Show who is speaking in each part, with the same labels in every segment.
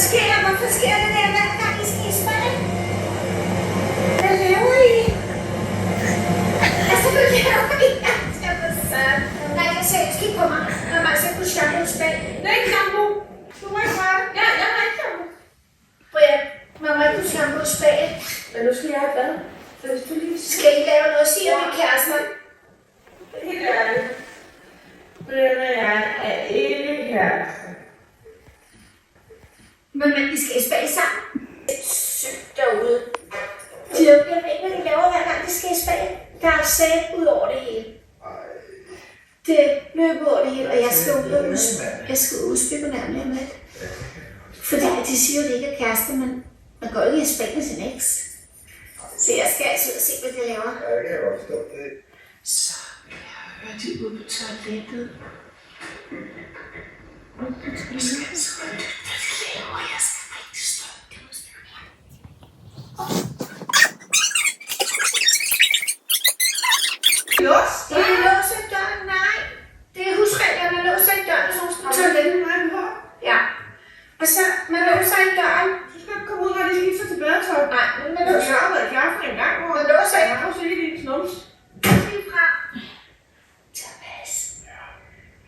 Speaker 1: sker der? Hvorfor sker det der hver gang I skal i spejl? Hvad laver I? Altså, hvad laver I? Nej, jeg sagde, kig på mig. Når man skal kunne shoppe et spejl.
Speaker 2: Det er ikke shampoo. Du må ikke røre. Ja, jeg har ikke shampoo.
Speaker 1: Brian, man må ikke kunne shoppe et spejl.
Speaker 2: Men nu skal jeg have bad. Så hvis du lige...
Speaker 1: Skal I lave noget, siger vi kæresten?
Speaker 2: Helt ærligt. Brian og jeg er ikke kærester.
Speaker 1: Men I skal i spejl sammen. Det er sygt derude. Jeg ved ikke, hvad de laver, hver gang de skal i spejl. Der er sæt ud over det hele. Det løber over det hele, og jeg skal udspekulere mere med det. Fordi de siger jo, at det ikke er kærester, men man går ikke i spejl med sin eks. Så jeg skal altså ud og se, hvad de laver.
Speaker 3: Ja, det kan jeg godt forstå.
Speaker 1: Så jeg hører de ude på toilettet. Nu skal jeg så lytte, hvad de laver. Jeg skal rigtig stoppe det hos dem.
Speaker 2: Lås?
Speaker 1: Det er låser døren, nej. Det er husreglerne, man låser ikke døren, så hun skal på toilettet. Ja. Og så, man låser ikke døren.
Speaker 2: Du skal ikke komme ud, når de skifter til badetøj.
Speaker 1: Nej, men man
Speaker 2: Du
Speaker 1: låser
Speaker 2: har været i kaffen en gang, hvor
Speaker 1: Man låser ikke.
Speaker 2: Jeg har også ikke din snums.
Speaker 1: lige fra. Thomas.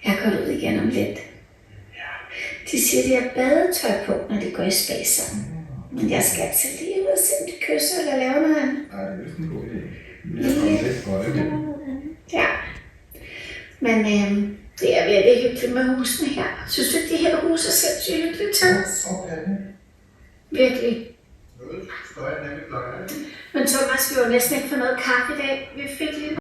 Speaker 1: Jeg går ud igen om lidt. De siger, de har badetøj på, når de går i spa sammen. Men jeg skal altså lige ud og se, om de kysser eller laver noget andet.
Speaker 3: Nej, det er vist en god idé. Jeg kommer lidt for det.
Speaker 1: Ja. Men det er virkelig hyggeligt med husene her. Synes du ikke, de her huse er sindssygt hyggeligt, Thomas?
Speaker 3: Okay.
Speaker 1: Virkelig.
Speaker 3: Støjen er lidt løgn.
Speaker 1: Men Thomas, vi var næsten ikke få noget kaffe i dag. Vi fik lige